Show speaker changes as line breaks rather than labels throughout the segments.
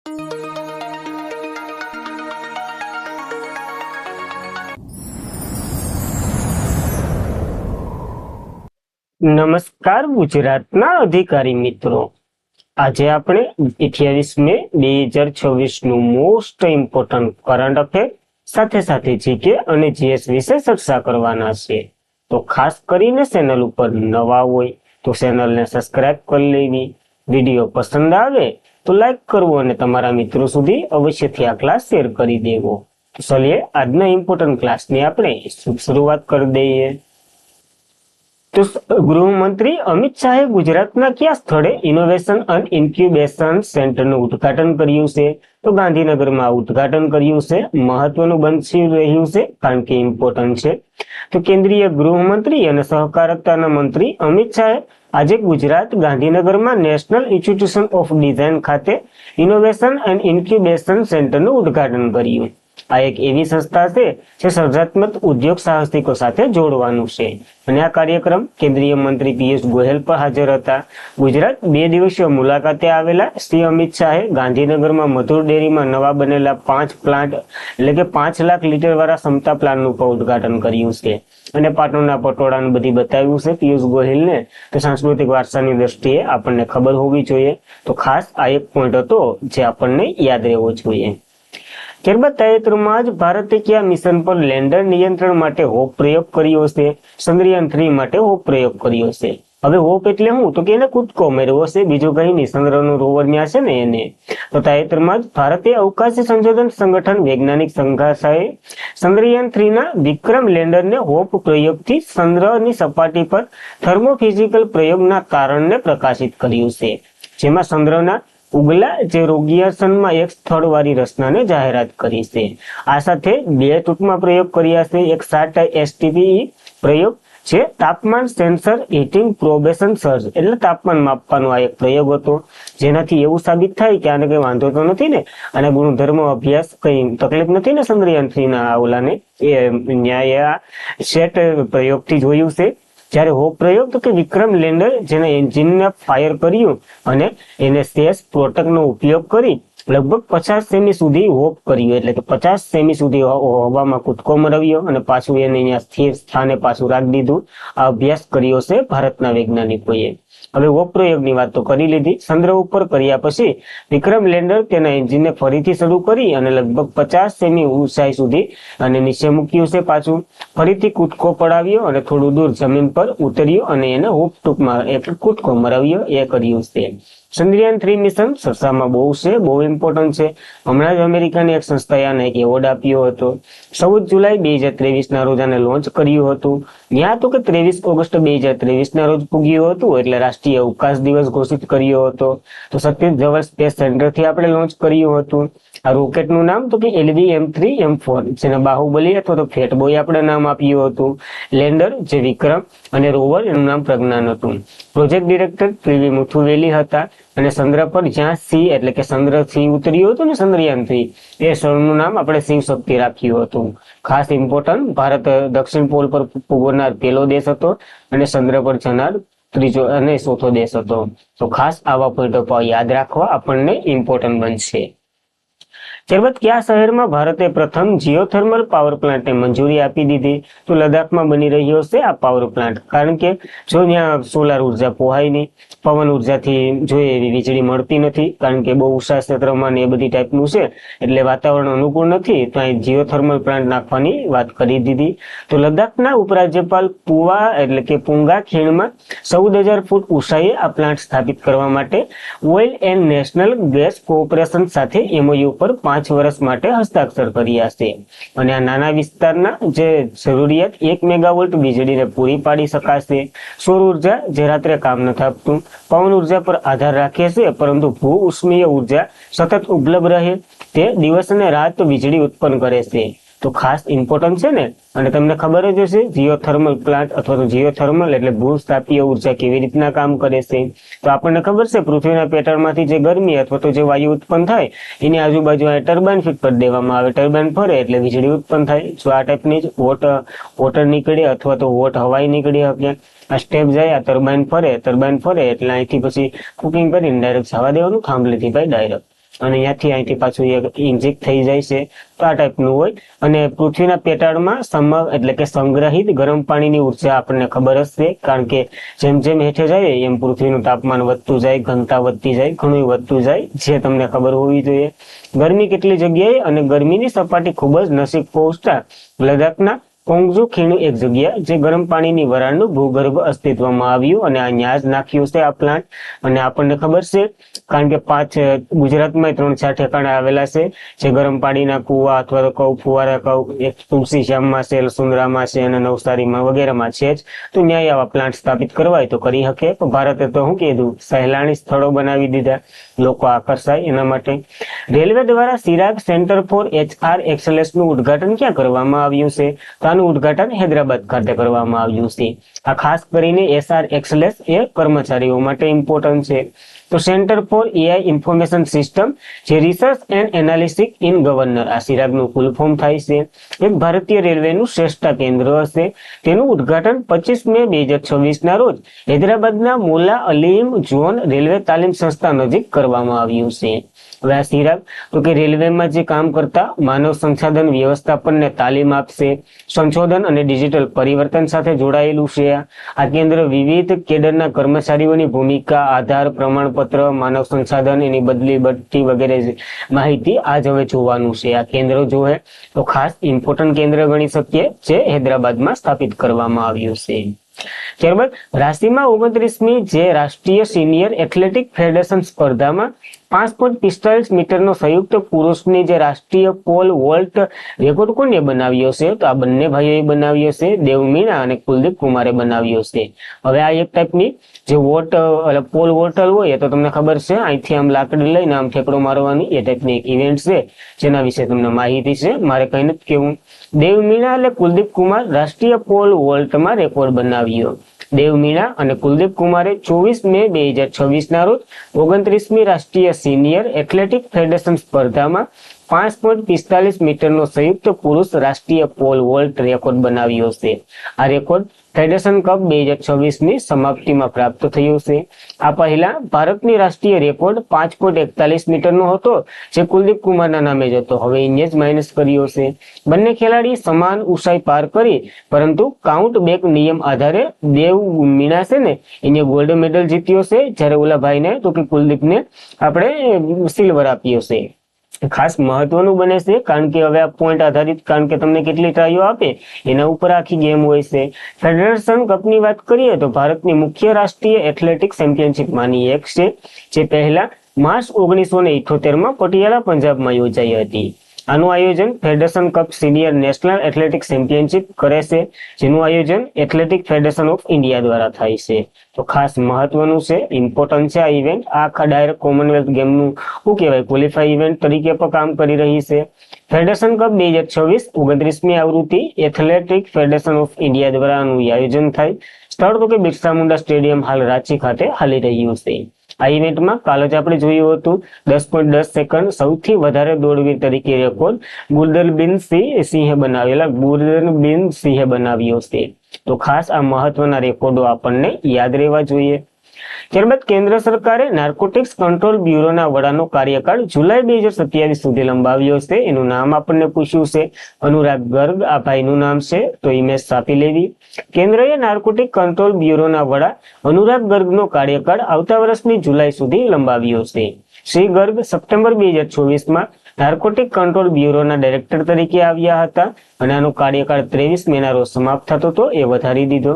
નમસ્કાર ગુજરાતના અધિકારી મિત્રો, આજે આપણે 28 મે 2026 નું મોસ્ટ ઇમ્પોર્ટન્ટ કરંટ અફેર સાથે સાથે જીકે અને જીએસ વિશે ચર્ચા કરવાના છે. તો ખાસ કરીને ચેનલ ઉપર નવા હોય તો ચેનલને સબસ્ક્રાઇબ કરી લેવી, વિડીયો પસંદ આવે તો લાઈક કરવો અને તમારા મિત્રો સુધી અવશ્યથી આ ક્લાસ શેર કરી દેવો. તો ચલીએ આજના ઇમ્પોર્ટન્ટ ક્લાસની આપણે શરૂઆત કરી દઈએ. તો ગૃહમંત્રી અમિત શાહે ગુજરાતના કયા સ્થળે ઇનોવેશન એન્ડ ઇન્ક્યુબેશન સેન્ટરનું ઉદ્ઘાટન કર્યું છે? તો ગાંધીનગરમાં ઉદ્ઘાટન કર્યું છે. મહત્વનું બની રહ્યું છે કારણ કે ઇમ્પોર્ટન્ટ છે. તો કેન્દ્રીય ગૃહમંત્રી અને સહકારિતાના મંત્રી અમિત શાહે આજે ગુજરાત ગાંધીનગરમાં નેશનલ ઇન્સ્ટિટ્યુશન ઓફ ડિઝાઇન ખાતે ઇનોવેશન એન્ડ ઇન્ક્યુબેશન સેન્ટરનું ઉદ્ઘાટન કર્યું. આ એક એવી સંસ્થા છે જે સર્જનાત્મક ઉદ્યોગ સાહસિકો સાથે જોડવાનું છે અને આ કાર્યક્રમ કેન્દ્રીય મંત્રી પિયુષ ગોયલ પણ હાજર હતા. ગુજરાત 2 દિવસીય મુલાકાતે આવેલા શ્રી અમિત શાહે ગાંધીનગરમાં મધુર ડેરીમાં નવા બનેલા 5 પ્લાન્ટ એટલે કે 5 લાખ લીટર વાળા ક્ષમતા પ્લાન્ટનું પણ ઉદ્ઘાટન કર્યું છે અને પાટણના પટોળાનું બધી બતાવ્યું છે પિયુષ ગોયલને. તો સાંસ્કૃતિક વારસાની દ્રષ્ટિએ આપણને ખબર હોવી જોઈએ. તો ખાસ આ એક પોઈન્ટ હતો જે આપણને યાદ રહેવો જોઈએ. ત્યારબાદ તાજેતરમાં જ ભારતે કયા મિશન પર લેન્ડર નિયંત્રણ માટે હોપ પ્રયોગ કર્યો છે? ચંદ્રયાન 3 માટે હોપ પ્રયોગ કર્યો છે. હવે હોપ એટલે શું? તો કે એને કૂદકો મેળવ્યો છે, બીજું કઈ નહીં, ચંદ્રનું રોવર ન્યા છે ને એને. તો તાજેતરમાં જ ભારતે અવકાશી સંશોધન સંગઠન વૈજ્ઞાનિક સંસ્થાએ ચંદ્રયાન 3 ના વિક્રમ લેન્ડરને હોપ પ્રયોગથી ચંદ્રની સપાટી પર થર્મોફિઝિકલ પ્રયોગના કારણને પ્રકાશિત કર્યું છે, જેમાં ચંદ્રના ઉગલા જે રોગિયાસનમાં એક સ્થળવાળી રચનાને જાહેરાત કરી છે. આ સાથે 2 ટૂંકમાં પ્રયોગ કર્યા છે. એક 7 STPE પ્રયોગ છે, તાપમાન સેન્સર હીટિંગ પ્રોબેશન સર્ચ, એટલે તાપમાન માપવાનો આ એક પ્રયોગ હતો, જેનાથી એવું સાબિત થાય કે આને કઈ વાંધો તો નથી ને, અને ગુણધર્મ અભ્યાસ કઈ તકલીફ નથી ને ચંદ્રયાન 3 ના આવલાને, એ ન્યાય સેટ પ્રયોગથી જોયું છે. જ્યારે હોપ પ્રયોગ તો કે વિક્રમ લેન્ડર જેના એન્જિનને ફાયર કર્યું અને એને સ્પેસ પ્રોટેક્ટનો ઉપયોગ કરી લગભગ 50 સેમી સુધી હોપ કર્યું, એટલે કે 50 સેમી સુધી હવામાં કૂદકો મરાવ્યો અને પાછું એને અહીંયા સ્થિર સ્થાને પાછું રાખી દીધું. આ અભ્યાસ કર્યો છે ભારતના વૈજ્ઞાનિકોએ. હવે હોપ પ્રયોગની વાત તો કરી લીધી. ચંદ્ર ઉપર કર્યા પછી વિક્રમ લેન્ડર તેના એન્જિનને ફરીથી શરૂ કરી અને લગભગ 50 સેમી ઊંચાઈ સુધી અને નીચે મૂક્યું છે, પાછું ફરીથી કૂદકો પડાવ્યો અને થોડું દૂર જમીન પર ઉતર્યું અને એને હોપ ટૂંકમાં એક કૂદકો મરાવ્યો, એ કર્યું છે. ચંદ્રયાન 3 મિશન ચર્ચામાં બહુ છે, બહુ ઇમ્પોર્ટન્ટ છે. હમણાં જ અમેરિકાની એક સંસ્થાએ આને એક એવોર્ડ આપ્યો હતો. 14 જુલાઈ 2023 ના રોજ આને લોન્ચ કર્યું હતું. ત્યાં તો કે 23 ઓગસ્ટ 2023 ના રોજ પૂગ્યું હતું, એટલે રાષ્ટ્રીય અવકાશ દિવસ ઘોષિત કર્યો હતો. તો સતીશ ધવન સ્પેસ સેન્ટરથી આપણે લોન્ચ કર્યું હતું. આ રોકેટનું નામ તો કે LV-M3-M4, જેને બાહુબલી અથવા તો ફેટ બોય આપણે નામ આપ્યું હતું. લેન્ડર જે વિક્રમ અને રોવર એનું નામ પ્રજ્ઞાન હતું. પ્રોજેક્ટ ડિરેક્ટર PV મુથુવેલી હતા અને ચંદ્ર પર જ્યાં સી એટલે કે ચંદ્ર સી ઉતર્યું હતું ને ચંદ્રયાન 3, એ સ્થળનું નામ આપણે સિંહ શક્તિ રાખ્યું હતું. ખાસ ઇમ્પોર્ટન્ટ, ભારત દક્ષિણ પોલ પર પૂગનાર પહેલો દેશ હતો અને ચંદ્ર પર જનાર ત્રીજો અને ચોથો દેશ હતો. તો ખાસ આવા પોઈન્ટો પર યાદ રાખવા આપણને ઇમ્પોર્ટન્ટ બનશે. ત્યારબાદ કયા શહેરમાં ભારતે પ્રથમ જીઓથર્મલ પાવર પ્લાન્ટને મંજૂરી આપી દીધી? તો લદ્દાખમાં બની રહ્યો છે આ પાવર પ્લાન્ટ, કારણ કે જો ત્યાં સોલાર ઉર્જા પોહાય નહીં, પવન ઉર્જાથી જોઈએ એવી વીજળી મળતી નથી, કારણ કે બહુ ઊંચા ક્ષેત્રમાં ને એ બધી ટાઈપનું છે, એટલે વાતાવરણ અનુકૂળ નથી, તો અહીં જીઓથર્મલ પ્લાન્ટ નાખવાની વાત કરી દીધી. તો લદ્દાખના ઉપરાજ્યપાલ પુવા એટલે કે પુંગા ખીણમાં 14,000 ફૂટ ઊંચાઈએ આ પ્લાન્ટ સ્થાપિત કરવા માટે oil and national gas corporation સાથે MOU પર 5 વર્ષ માટે હસ્તાક્ષર કર્યા છે. અને આ નાના વિસ્તારના જે જરૂરિયાત 1 મેગાવોલ્ટ વીજળીને પૂરી પાડી શકાશે. સૌર ઉર્જા જે રાત્રે કામ નથી આપતું, પવન ઉર્જા પર આધાર રાખે છે, પરંતુ ભૂ ઉષ્મીય ઉર્જા સતત ઉપલબ્ધ રહે, તે દિવસ અને રાત વીજળી ઉત્પન્ન કરે છે. તો ખાસ ઇમ્પોર્ટન્ટ છે ને. અને તમને ખબર જ હશે જીઓથર્મલ પ્લાન્ટ અથવા તો જીઓથર્મલ એટલે ભૂસ્થાપીય ઉર્જા કેવી રીતના કામ કરે છે. તો આપણને ખબર છે પૃથ્વીના પેટર્નમાંથી જે ગરમી અથવા તો જે વાયુ ઉત્પન્ન થાય એની આજુબાજુ ટર્બાઇન ફિટ કરી દેવામાં આવે, ટર્બાઇન ફરે એટલે વીજળી ઉત્પન્ન થાય. જો આ ટાઈપની જ વોટર નીકળે અથવા તો હોટ હવાઈ નીકળી શકે, આ સ્ટેપ જાય, આ ટર્બાઇન ફરે એટલે અહીંથી પછી કુકિંગ કરીને ડાયરેક્ટ જવા દેવાનું થાંભલેથી ભાઈ ડાયરેક્ટ. અને અહીંયાથી પાછું ઇન્જેક્ટ થઈ જાય છે. તો આ ટાઈપનું હોય. અને પૃથ્વીના પેટાળમાં એટલે કે સંગ્રહિત ગરમ પાણીની ઉર્જા આપણને ખબર હશે, કારણ કે જેમ જેમ હેઠે જાય એમ પૃથ્વીનું તાપમાન વધતું જાય, ઘનતા વધતી જાય, ઘણું વધતું જાય, જે તમને ખબર હોવી જોઈએ. ગરમી કેટલી જગ્યાએ, અને ગરમીની સપાટી ખૂબ જ નજીક પહોંચતા લદ્દાખના કોંગજુ ખીણું એક જગ્યા જે ગરમ પાણીની વરાળનું ભૂગર્ભ અસ્તિત્વમાં આવ્યું, અને અહીંયા જ નાખ્યું છે આ પ્લાન્ટ. અને આપણને ખબર છે, કારણ કે ગુજરાતમાં 3-4 ઠેકાણા આવેલા છે જે ગરમ પાણીના કુવા અથવા તો કઉ ફુવારા કઉ એક તુલસી શ્યામમાં છે, સુંદરામાં છે અને નવસારીમાં વગેરેમાં છે જ. તો ન્યાય આવા પ્લાન્ટ સ્થાપિત કરવા તો કરી શકે. પણ ભારતે તો શું કીધું, સહેલાણી સ્થળો બનાવી દીધા, લોકો આકર્ષાય એના માટે. રેલવે દ્વારા સિરાગ સેન્ટર ફોર HR એક્સેલન્સ નું ઉદ્ઘાટન ક્યાં કરવામાં આવ્યું છે? તો આનું ઉદ્ઘાટન હૈદરાબાદ ખાતે કરવામાં આવ્યું છે. આ ખાસ કરીને SR એક્સેલન્સ એ કર્મચારીઓ માટે ઇમ્પોર્ટન્ટ છે. તો centre for AI information system, જે research and analysis in governor, આ સિરાગનું ફૂલ ફોર્મ થાય છે. એક ભારતીય રેલવેનું શ્રેષ્ઠ કેન્દ્ર હશે. તેનું ઉદ્ઘાટન 25 મે 2026 ના રોજ હૈદરાબાદના મોલા અલીમ ઝોન રેલવે તાલીમ સંસ્થા નજીક કરવામાં આવ્યું છે. હવે આ સિરાગ તો કે રેલવેમાં જે કામ કરતા માનવ સંસાધન વ્યવસ્થાપનને તાલીમ આપશે, સંશોધન અને ડિજિટલ પરિવર્તન સાથે જોડાયેલું છે. આ કેન્દ્ર વિવિધ કેડરના કર્મચારીઓની ભૂમિકા, આધાર, પ્રમાણપત્ર, માનવ સંસાધન, એની બદલી બઢતી વગેરે માહિતી આજ હવે જોવાનું છે. આ કેન્દ્ર જોવે તો ખાસ ઇમ્પોર્ટન્ટ કેન્દ્ર ગણી શકીએ, જે હૈદરાબાદમાં સ્થાપિત કરવામાં આવ્યું છે. ત્યારબાદ રાશિમાં 29મી જે રાષ્ટ્રીય સિનિયર એથ્લેટિક ફેડરેશન સ્પર્ધામાં 5.45 મીટરનો સંયુક્ત પુરુષની જે રાષ્ટ્રીય પોલ વોલ્ટ રેકોર્ડ કોને બનાવ્યો છે? તો આ બંને ભાઈઓએ બનાવ્યો છે, દેવ મીણા અને કુલદીપ કુમારે બનાવ્યો છે. હવે આ એક ટાઈપની જે પોલ વોલ્ટલ હોય તો તમને ખબર છે, અહીંથી આમ લાકડી લઈને આમ ઠેકડો મારવાની એ ટાઈપની એક ઇવેન્ટ છે, જેના વિશે તમને માહિતી છે, મારે કઈ નથી કેવું. દેવ મીણા એટલે કુલદીપ કુમાર રાષ્ટ્રીય પોલ વોલ્ટમાં રેકોર્ડ બનાવ્યો. દેવ મીણા અને કુલદીપ કુમારે 24 મે 2026 ના રોજ 29મી રાષ્ટ્રીય સિનિયર એથ્લેટિક ફેડરેશન સ્પર્ધામાં 5.45 મીટરનો સંયુક્ત પુરુષ રાષ્ટ્રીય પોલ વોલ્ટ રેકોર્ડ બનાવ્યો છે. આ રેકોર્ડ ફેડરેશન કપ 2026ની સમાપ્તિમાં પ્રાપ્ત થયો છે. આ પહેલા ભારતની રાષ્ટ્રીય રેકોર્ડ 5.41 મીટરનો હતો, જે કુલદીપ કુમારના નામે જ હતો. હવે એને જ માઇનસ કર્યો છે. બંને ખેલાડી સમાન ઊંચાઈ પાર કરી, પરંતુ કાઉન્ટ બેક નિયમ આધારે દેવ મીણા છે ને એને ગોલ્ડ મેડલ જીત્યો છે, જ્યારે ઓલા ભાઈને તો કે કુલદીપને આપણે સિલ્વર આપ્યો છે. ખાસ મહત્વનું બને છે, કારણ કે હવે આ પોઈન્ટ આધારિત, કારણ કે તમને કેટલી ટ્રાયો આપે એના ઉપર આખી ગેમ હોય છે. ફેડરેશન કપની વાત કરીએ તો ભારતની મુખ્ય રાષ્ટ્રીય એથ્લેટિક ચેમ્પિયનશિપમાંની એક છે, જે પહેલા માર્ચ 1978માં પટિયાલા પંજાબમાં યોજાઈ હતી. આનું આયોજન federation cup senior national athletic championship કરે છે, જેનું આયોજન એથ્લેટિક ફેડરેશન ઓફ ઇન્ડિયા દ્વારા થાય છે. તો ખાસ મહત્વનું છે, ઇમ્પોર્ટન્ટ છે આ ઇવેન્ટ. આ ડાયરેક્ટ કોમનવેલ્થ ગેમનું શું કહેવાય ક્વોલિફાઈ ઇવેન્ટ તરીકે પણ કામ કરી રહી છે. ફેડરેશન કપ 2026 29મી આવૃત્તિ એથ્લેટિક ફેડરેશન ઓફ ઇન્ડિયા દ્વારા આનું આયોજન થાય. સ્થળ તો કે બિરસા મુંડા સ્ટેડિયમ હાલ રાંચી ખાતે હાલી રહ્યું છે. આ ઇવેન્ટમાં કાલ જ આપણે જોયું હતું 10.10 સેકન્ડ સૌથી વધારે દોડવીર તરીકે રેકોર્ડ ગુરદરબીન સિંહે બનાવ્યો છે. તો ખાસ આ મહત્વના રેકોર્ડો આપણને યાદ રહેવા જોઈએ. ત્યારબાદ કેન્દ્ર સરકારે નાર્કોટિક્સ કંટ્રોલ બ્યુરોના વડાનો કાર્યકાળ જુલાઈ 2027 સુધી લંબાવ્યો છે. એનું નામ આપણને પૂછ્યું છે, અનુરાગ ગર્ગ આ ભાઈનું નામ છે, તો ઇમેજ છાપી લેવી. કેન્દ્રએ નાર્કોટિક કંટ્રોલ બ્યુરોના વડા અનુરાગ ગર્ગનો કાર્યકાળ આવતા વર્ષની જુલાઈ સુધી લંબાવ્યો છે. શ્રી ગર્ગ સપ્ટેમ્બર 2024માં નાર્કોટિક કંટ્રોલ બ્યુરોના ડાયરેક્ટર તરીકે આવ્યા હતા, અને આનો કાર્યકાળ 23 મેના રોજ સમાપ્ત થતો હતો, એ વધારી દીધો.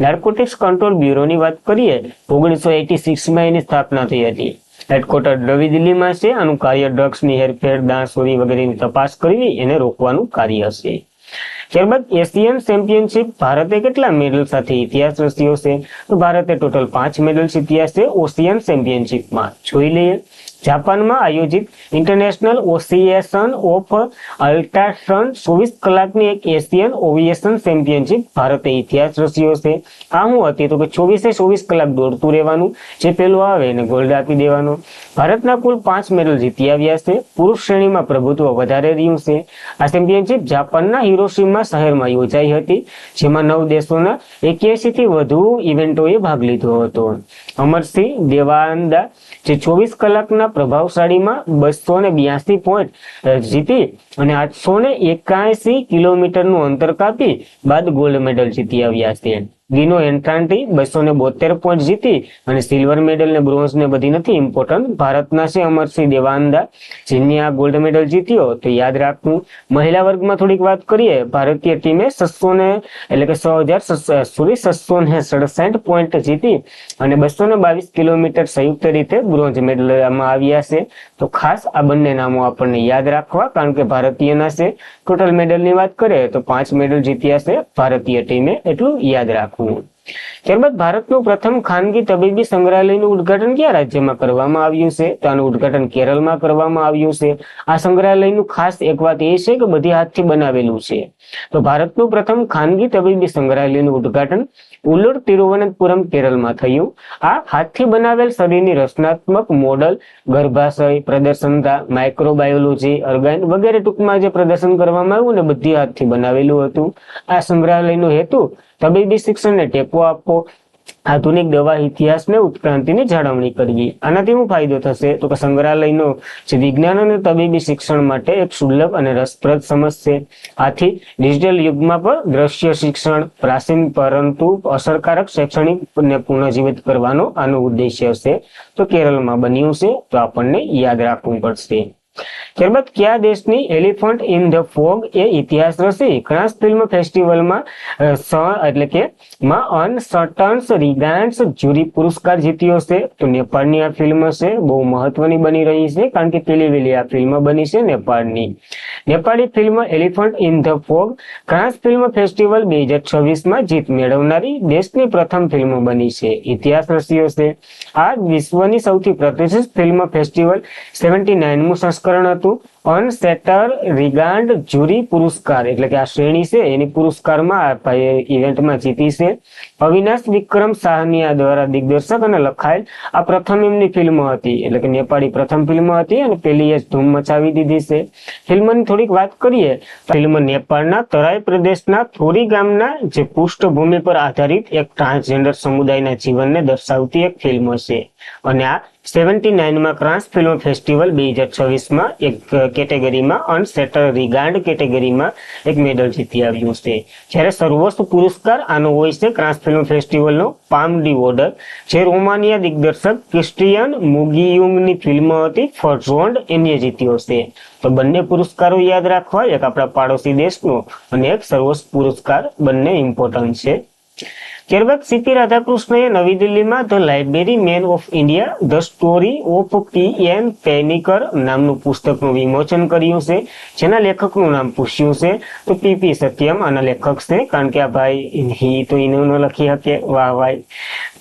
નાર્કોટિક્સ કંટ્રોલ બ્યુરોની વાત કરીએ 1986માં એની સ્થાપના થઈ હતી. હેડક્વાર્ટર નવી દિલ્હીમાં છે. આનું કાર્ય ડ્રગ્સની હેરફેર, દાણચોરી વગેરેની તપાસ કરવી, એને રોકવાનું કાર્ય છે. ત્યારબાદ એશિયન ચેમ્પિયનશિપ ભારતે કેટલા મેડલ સાથે ઇતિહાસ રચ્યો છે? તો ભારતે ટોટલ 5 મેડલ જીત્યા છે એશિયન ચેમ્પિયનશિપમાં. જોઈ લઈએ. જાપાનમાં આયોજિત ઇન્ટરનેશનલ એસોસિએશન ઓફ અલ્ટ્રાસન 24 કલાકની એક એશિયન એવિએશન ચેમ્પિયનશિપ ભારતે ઇતિહાસ રચ્યો છે. આ શું હતી? તો કે 24 કલાક દોડતું રહેવાનું, જે પેલું આવે એને ગોલ્ડ આપી દેવાનો. ભારતના કુલ 5 મેડલ જીતી આવ્યા છે. પુરુષ શ્રેણીમાં પ્રભુત્વ વધારે રહ્યું છે. આ ચેમ્પિયનશિપ જાપાનના હિરોશિમા શહેરમાં યોજાઈ હતી, જેમાં 9 દેશોના 81 થી વધુ ઇવેન્ટોએ ભાગ લીધો હતો. અમરસિંહ દેવાનંદા જે 24 કલાકના પ્રભાવશાળીમાં 282 પોઈન્ટ જીતી અને 881 કિલોમીટરનું અંતર કાપી બાદ ગોલ્ડ મેડલ જીતી આવ્યા છે. ગીનો એન્ટ્રાન્ટી 272 પોઈન્ટ જીતી અને સિલ્વર મેડલ ને બ્રોન્ઝ ને બધી નથી ઇમ્પોર્ટન્ટ. ભારતના છે અમરસિંહ દેવાનંદા જેને આ ગોલ્ડ મેડલ જીત્યો. તો યાદ રાખવું. મહિલા વર્ગમાં થોડીક વાત કરીએ. ભારતીય ટીમે 667 પોઈન્ટ જીતી અને 222 કિલોમીટર સંયુક્ત રીતે બ્રોન્ઝ મેડલ આવ્યા છે. તો ખાસ આ બંને નામો આપણને યાદ રાખવા, કારણ કે ભારતીયના છે ટોટલ મેડલની વાત કરીએ તો 5 મેડલ જીત્યા છે ભારતીય ટીમે, એટલું યાદ રાખવું. ત્યારબાદ ભારતનું પ્રથમ ખાનગી તબીબી સંગ્રહાલયનું ઉદ્ઘાટન કયા રાજ્યમાં કરવામાં આવ્યું છે? તો આનું ઉદ્ઘાટન કેરળમાં કરવામાં આવ્યું છે. આ સંગ્રહાલયનું ખાસ એક વાત એ છે કે બધી હાથથી બનાવેલું છે. તો ભારતનું પ્રથમ ખાનગી તબીબી સંગ્રહાલયનું ઉદ્ઘાટન ઉલ્લુર તિરુવનંતપુરમ કેરળમાં થયું. આ હાથથી બનાવેલ શરીરની રચનાત્મક મોડલ, ગર્ભાશય, પ્રદર્શનતા, માઇક્રોબાયોલોજી, ઓર્ગાન વગેરે ટૂંકમાં જે પ્રદર્શન કરવામાં આવ્યું ને બધી હાથથી બનાવેલું હતું. આ સંગ્રહાલયનો હેતુ તબીબી શિક્ષણને ટેકો આપવો, આધુનિક દવા ઇતિહાસને ઉત્ક્રાંતિની જાળવણી કરવી. આનાથી શું ફાયદો થશે? તો કે સંગ્રહાલયનો જે વિજ્ઞાન અને તબીબી શિક્ષણ માટે એક સુલભ અને રસપ્રદ સમજ છે. આથી ડિજિટલ યુગમાં પણ દ્રશ્ય શિક્ષણ, પ્રાચીન પરંતુ અસરકારક શૈક્ષણિક ને પુનઃજીવિત કરવાનો આનો ઉદ્દેશ્ય છે. તો કેરળમાં બન્યું છે, તો આપણને યાદ રાખવું પડશે. ત્યારબાદ કયા દેશની એલિફન્ટ ઇન ધ ફોગ એ ઇતિહાસ રચી કાન્સ ફિલ્મ ફેસ્ટિવલમાં એટલે કે અનસર્ટન્સ રિગાન્સ જ્યુરી પુરસ્કાર જીત્યો છે? તો નેપાળની આ ફિલ્મ છે, બહુ મહત્વની બની રહી છે, કારણ કે પેલી વેલી આ ફિલ્મ બની છે નેપાળની. Nepali film elephant in the fog Cannes film festival 2026માં જીત મેળવનારી દેશની પ્રથમ ફિલ્મ બની છે. ઇતિહાસ રચ્યો છે. આ વિશ્વની સૌથી પ્રતિષ્ઠિત ફિલ્મ ફેસ્ટિવલ 79મું સંસ્કરણ હતું. અનસેટર રિગાન્ડ જ્યુરી પુરસ્કાર એટલે કે આ શ્રેણી છે એની પુરસ્કારમાં ઇવેન્ટમાં જીતી છે. અવિનાશ વિક્રમ સાહનિયા દ્વારા દિગ્દર્શક અને લખાયેલ આ પ્રથમ એમની ફિલ્મ હતી, એટલે કે નેપાળી પ્રથમ ફિલ્મ હતી અને પેલી જ ધૂમ મચાવી દીધી છે. ફિલ્મની થોડીક વાત કરીએ તો ફિલ્મ નેપાળના તરાઈ પ્રદેશના થોરી ગામના જે પૃષ્ઠભૂમિ પર આધારિત એક ટ્રાન્સજેન્ડર સમુદાયના જીવનને દર્શાવતી એક ફિલ્મ છે અને આ 79માં કાન્સ ફિલ્મ ફેસ્ટિવલ 2026માં એક કેટેગરીમાં અનસેટર રિગાન્ડ કેટેગરીમાં એક મેડલ જીતી આવ્યું છે. જ્યારે સર્વોચ્ચ પુરસ્કાર આનો હોય છે કાન્સ ફિલ્મ ફેસ્ટિવલનો પામ ડી ઓર્ડર, જે રોમાનિયા દિગ્દર્શક ક્રિસ્ટિયન મુગિયુંગની ફિલ્મ હતી ફર્ઝોન્ડ એને જીત્યો છે. તો બંને પુરસ્કારો યાદ રાખવા, એક આપણા પાડોશી દેશનો અને એક સર્વોચ્ચ પુરસ્કાર, બંને ઇમ્પોર્ટન્ટ છે. ત્યારબાદ સીપી રાધાકૃષ્ણએ નવી દિલ્હીમાં the library man of India the story of P N. Panicker નામનું પુસ્તકનું વિમોચન કર્યું છે, જેના લેખકનું નામ પૂછ્યું છે. તો પી.પી. સત્યમ આના લેખક છે, કારણ કે આ ભાઈ તો એને ન લખી શકે. વાહ ભાઈ.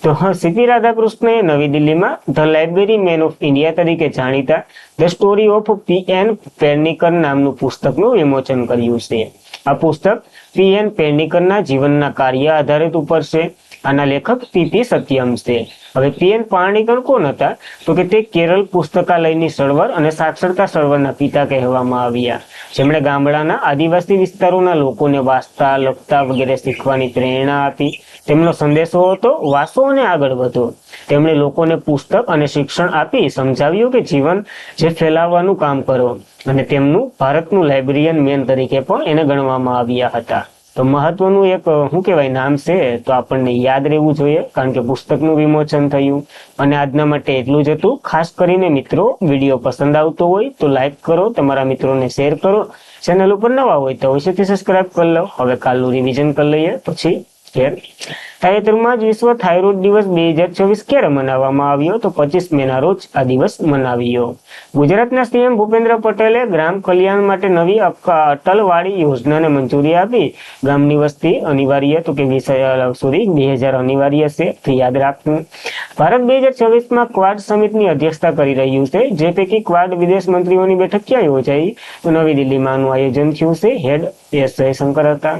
તો સીપી રાધાકૃષ્ણએ નવી દિલ્હીમાં the library man of India તરીકે જાણીતા the story of P N. Panicker નામનું પુસ્તકનું વિમોચન કર્યું છે. આ પુસ્તક પી.એન. પેનીકરના જીવનના કાર્ય આધારિત ઉપર છે. આના લેખક પી.પી. સત્યમ છે. હવે પી.એન. પેનીકર કોણ હતા? તો કે તે કેરળ પુસ્તકાલયની સળવળ અને સાક્ષરતા સળવળના પિતા કહેવામાં આવ્યા, જેમણે ગામડાના આદિવાસી વિસ્તારોના લોકોને વાંચતા, લખતા વગેરે શીખવાની પ્રેરણા આપી. તેમનો સંદેશો હતો વાંચો અને આગળ વધો. તેમણે લોકોને પુસ્તક અને શિક્ષણ આપી સમજાવ્યું કે જીવન જે ફેલાવવાનું કામ કરો, અને તેમનું ભારતનું લાઇબ્રેરિયન મેન તરીકે પણ એને ગણવામાં આવ્યા હતા. તો મહત્વનું એક શું કહેવાય નામ છે, તો આપણને યાદ રહેવું જોઈએ, કારણ કે પુસ્તકનું વિમોચન થયું. અને આજના માટે એટલું જ હતું. ખાસ કરીને મિત્રો, વિડીયો પસંદ આવતો હોય તો લાઈક કરો, તમારા મિત્રોને શેર કરો. ચેનલ ઉપર નવા હોય તો અવશ્યથી સબસ્ક્રાઇબ કરી લો. હવે કાલનું રિવિઝન કરી લઈએ પછી તાજેતરમાં જ વિશ્વ થાઇરોઇડ દિવસ 2026 ક્યારે મનાવવામાં આવ્યો? તો 25 મેના રોજ આ દિવસ મનાવ્યો. ગુજરાતના સીએમ ભૂપેન્દ્ર પટેલે ગ્રામ કલ્યાણ માટે નવી અટલવાડી યોજનાને મંજૂરી આપી. ગામની વસ્તી અનિવાર્ય તો કે 2000 અનિવાર્ય છે, તો યાદ રાખવું. ભારત 2026માં ક્વાડ સમિટની અધ્યક્ષતા કરી રહ્યું છે, જે પૈકી ક્વાડ વિદેશ મંત્રીઓની બેઠક ક્યાં યોજાઈ? તો નવી દિલ્હીમાં આનું આયોજન થયું છે. હેડ એસ જયશંકર હતા.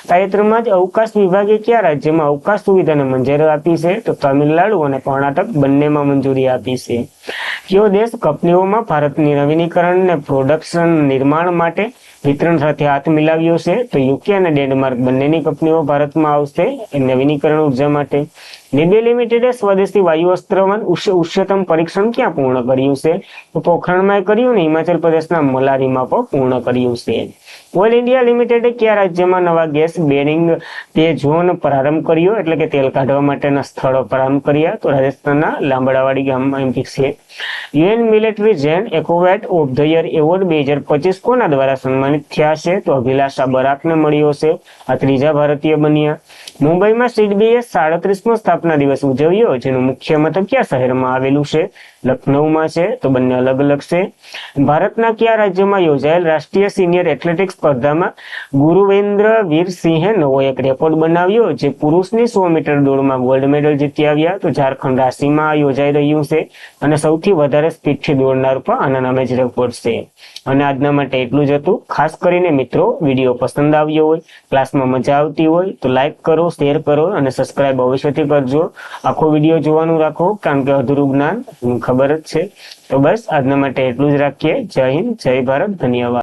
તાજેતરમાં જ અવકાશ વિભાગે કયા રાજ્યમાં અવકાશ સુવિધાને મંજૂરી આપી છે? તો તમિલનાડુ અને કર્ણાટક બંનેમાં મંજૂરી આપી છે. કયો દેશ કંપનીઓમાં ભારતની નવીનીકરણ અને પ્રોડક્શન નિર્માણ માટે વિતરણ સાથે હાથ મિલાવ્યો છે? તો યુકે અને ડેનમાર્ક બંનેની કંપનીઓ ભારતમાં આવશે નવીનીકરણ ઉર્જા માટે. નિબે લિમિટેડે સ્વદેશી વાયુ અસ્ત્રવાન ઉચ્ચતમ પરીક્ષણ ક્યાં પૂર્ણ કર્યું છે? તો પોખરણમાં કર્યું ને હિમાચલ પ્રદેશના મલારીમાં પણ પૂર્ણ કર્યું છે. ઓઇલ ઇન્ડિયા લિમિટેડે કયા રાજ્યમાં નવા ગેસ બેરિંગ તે ઝોન પ્રારંભ કર્યો, એટલે કે તેલ કાઢવા માટેના સ્થળો પ્રારંભ કર્યા? તો રાજસ્થાનના લાંબડાવાડી ગામમાં એમ છે. UN military gender advocate of the year award 2025 કોના દ્વારા સન્માનિત થયા છે? તો અભિલાષા બરાકને મળ્યો છે. આ ત્રીજા ભારતીય બન્યા. મુંબઈમાં સીડબીએ 37મો સ્થાપના દિવસ ઉજવ્યો, જેનું મુખ્ય મથક કયા શહેરમાં આવેલું છે? લખનૌમાં છે. તો બંને અલગ અલગ છે. ભારતના કયા રાજ્યમાં યોજાયેલ રાષ્ટ્રીય સિનિયર એથ્લેટિક્સ સ્પર્ધામાં ગુરુવેન્દ્ર વીરસિંહે નવો એક રેકોર્ડ બનાવ્યો, જે પુરુષની 100 મીટર દોડમાં ગોલ્ડ મેડલ જીતી આવ્યા? તો ઝારખંડ રાંચીમાં યોજાઈ રહ્યું છે અને સૌથી વધારે સ્પીડથી દોડનાર પણ આના નામે જ રેકોર્ડ છે. અને આજના માટે એટલું જ હતું. ખાસ કરીને મિત્રો, વિડીયો પસંદ આવ્યો હોય, ક્લાસમાં મજા આવતી હોય તો લાઈક કરો, શેર કરો અને સબસ્ક્રાઇબ અવશ્યથી કરજો. આખો વિડીયો જોવાનું રાખો, કારણ કે અધૂરું જ્ઞાન ખબર જ છે. તો બસ આજના માટે એટલું જ રાખીએ. જય હિન્દ, જય ભારત, ધન્યવાદ.